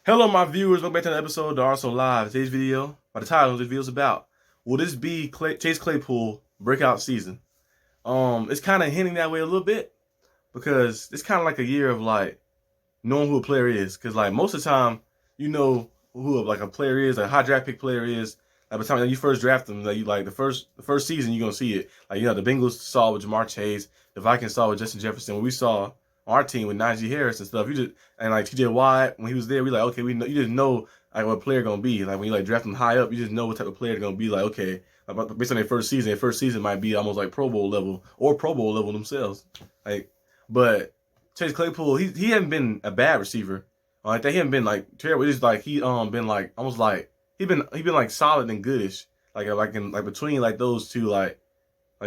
Hello, my viewers. Welcome back to another episode of the Also Live. Today's video, by the title of this video is about, will this be Chase Claypool breakout season? It's kind of hinting that way a little bit because it's kind of like a year of like knowing who a player is. Because like most of the time, you know who like a player is, like a high draft pick player is. Like by the time you first draft them, like you like the first season, you're gonna see it. Like the Bengals saw with Jamar Chase, the Vikings saw with Justin Jefferson. When we saw on our team with Najee Harris and stuff, you just and like TJ Watt when he was there, we like okay, we know you just know like what a player gonna be. Like when you like draft them high up, you just know what type of player they're gonna be. Like okay, like, based on their first season might be almost like Pro Bowl level or Pro Bowl level themselves. Like, but Chase Claypool, he hasn't been a bad receiver. Like that, he hasn't been like terrible. It's just like he been like almost like he been like solid and goodish. Like in like between like those two like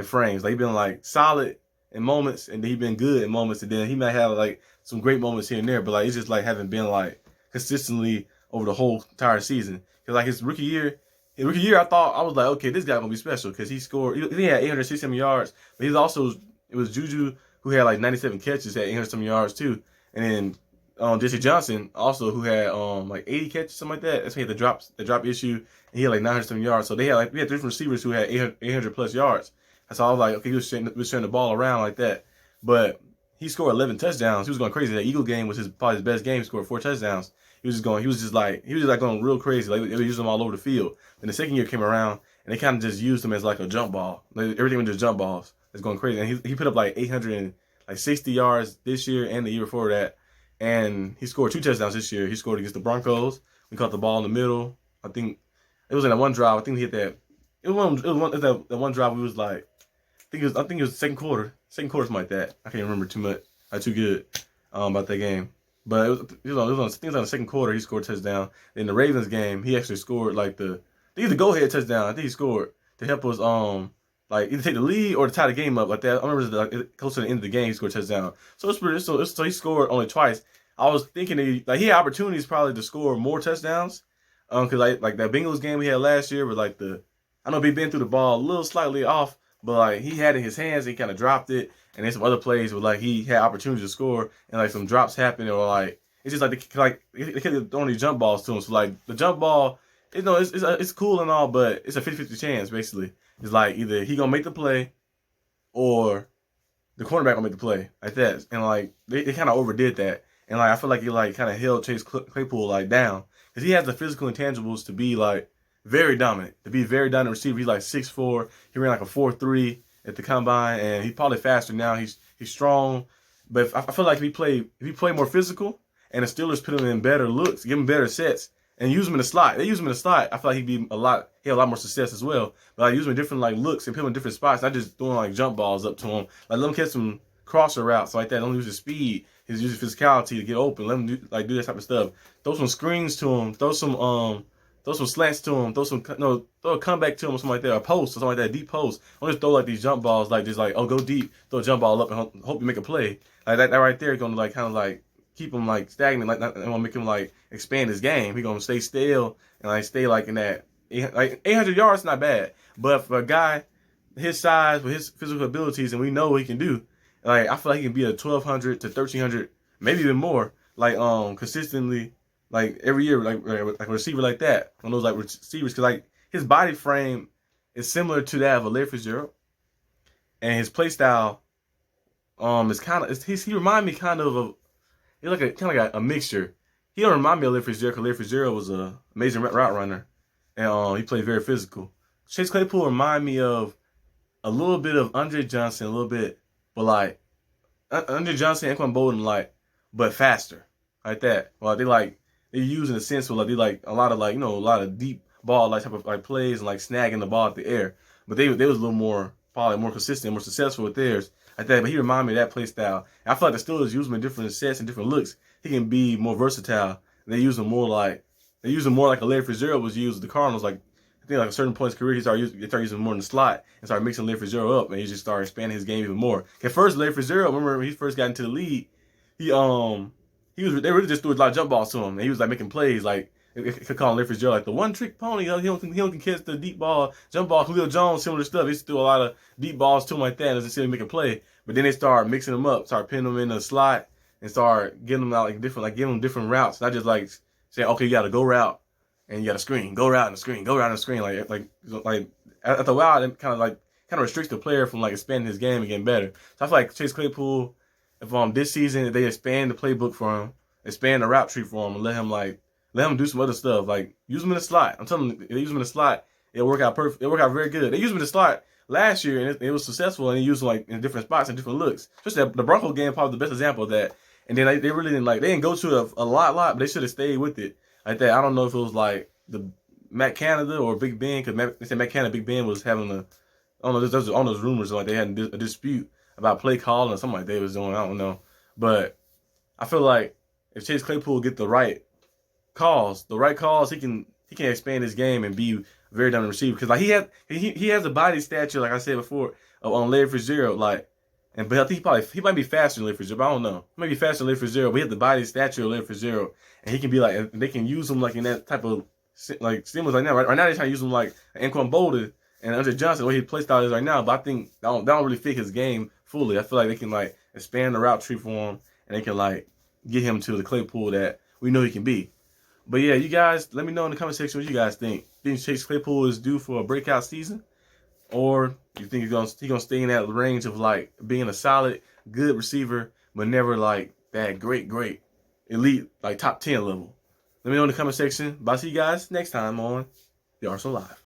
frames. Like he been like solid in moments, and then he been good in moments, and then he might have like some great moments here and there. But like it's just like haven't been like consistently over the whole entire season. Cause like his rookie year, I was like, okay, this guy gonna be special because he scored. He had 867 yards, but he's also it was Juju who had like 97 catches, had 800 yards too, and then Jesse Johnson also who had like 80 catches, something like that. That's when he had the drop issue, and he had like 900 yards. So we had three different receivers who had 800 plus yards. So I was like, okay, he was sharing the ball around like that. But he scored 11 touchdowns. He was going crazy. That Eagle game was probably his best game. He scored 4 touchdowns. He was just like going real crazy. Like they were using him all over the field. Then the second year came around, and they kind of just used him as like a jump ball. Like everything was just jump balls. It's going crazy. And he put up like 860 yards this year and the year before that. And he scored 2 touchdowns this year. He scored against the Broncos. We caught the ball in the middle. I think it was in that one drive. I think we hit that. It was that one drive. We was like, I think it was second quarter, something like that. I can't remember too much. I'm too good about that game. But it was on I think it was on the second quarter. He scored a touchdown. In the Ravens game, he actually scored like I think the go ahead touchdown. I think he scored to help us like either take the lead or to tie the game up like that. I remember like, close to the end of the game, he scored a touchdown. So it's pretty. So he scored only twice. I was thinking he had opportunities probably to score more touchdowns. Because like that Bengals game we had last year, with like I know he been through the ball a little slightly off. But like he had it in his hands, he kind of dropped it, and then some other plays where like he had opportunities to score, and like some drops happened, or like it's just like they kept throwing these jump balls to him. So like the jump ball, it's cool and all, but it's a 50-50 chance basically. It's like either he gonna make the play, or the cornerback gonna make the play like that, and like they kind of overdid that, and like I feel like he like kind of held Chase Claypool like down because he has the physical intangibles to be like very dominant, receiver. He's like 6'4". He ran like a 4.3 at the combine, and he's probably faster now. He's strong, but I feel like if he play more physical, and the Steelers put him in better looks, give him better sets, and use him in the slot. They use him in the slot. I feel like he had a lot more success as well. But like use him in different like looks and put him in different spots, not just throwing like jump balls up to him. Like let him catch some crosser routes like that. Don't use his speed. Use his physicality to get open. Let him do that type of stuff. Throw some screens to him. Throw some slants to him, throw a comeback to him or something like that, or a post or something like that, deep post. Don't just throw like these jump balls, like just like, oh, go deep, throw a jump ball up and hope you make a play. Like that right there gonna like kind of like keep him like stagnant, like not gonna make him like expand his game. He gonna stay still and like stay like in that like 800 yards, not bad. But for a guy his size with his physical abilities, and we know what he can do, like I feel like he can be a 1,200 to 1,300, maybe even more, like consistently. Like every year, like a receiver like that, one of those like receivers, because like his body frame is similar to that of a Larry Fitzgerald, and his play style is kind of he remind me kind of he's like a mixture. He don't remind me of Larry Fitzgerald, because Larry Fitzgerald was an amazing route runner, and he played very physical. Chase Claypool remind me of a little bit of Andre Johnson, a little bit, but like Andre Johnson and Anquan Bolden, like, but faster, like that. Well, they use in a sense where like they like a lot of deep ball like type of like plays and like snagging the ball at the air. But they was a little more probably more consistent, more successful with theirs like that. But he reminded me of that play style. And I feel like the Steelers use him in different sets and different looks. He can be more versatile. They use him more like a Larry Fitzgerald was used with the Cardinals. Like I think like a certain point in his career, they started using him more in the slot and started mixing Larry Fitzgerald up, and he just started expanding his game even more. At first, Larry Fitzgerald, remember when he first got into the league, they really just threw a lot of jump balls to him, and he was like making plays like could call him Larry Fitzgerald like the one trick pony. He don't catch the deep ball, jump ball. Khalil Jones, similar stuff. He used to throw a lot of deep balls to him like that, and just see him make a play. But then they start mixing them up, start pinning them in the slot, and start getting them out like giving them different routes, not just like saying, okay, you got to go route and you got to screen, go route and screen, go route and screen. Like after a while, it kind of restricts the player from like expanding his game and getting better. So I feel like Chase Claypool, if this season if they expand the playbook for him, expand the route tree for him, and let him do some other stuff, like use him in the slot. I'm telling you, they use him in the slot, it'll work out perfect. It'll work out very good. They used him in the slot last year, and it was successful, and they used him like in different spots and different looks. Especially the Bronco game, probably the best example of that. And then they really didn't they didn't go to a lot, but they should have stayed with it like that. I don't know if it was like the Matt Canada or Big Ben, because they said Matt Canada, Big Ben was having I don't know, there's all those rumors like they had a dispute about play calling or something like they was doing. I don't know, but I feel like if Chase Claypool get the right calls, he can expand his game and be a very dominant receiver, because like he has a body stature, like I said before, on Larry Fitzgerald, but I think he might be faster than Larry Fitzgerald, but I don't know. He might be faster than Larry Fitzgerald, but he has the body stature of Larry Fitzgerald, and he can be and they can use him like in that type of stimulus like now. Right now they're trying to use him like Anquan Bolden and Andre Johnson, the way his play style is right now. But I think that don't really fit his game fully. I feel like they can expand the route tree for him, and they can get him to the Claypool that we know he can be. But yeah, you guys, let me know in the comment section what you guys think. Think Chase Claypool is due for a breakout season, or you think he's gonna stay in that range of being a solid, good receiver, but never that great elite top 10 level? Let me know in the comment section. But I'll see you guys next time on the Arsenal Live.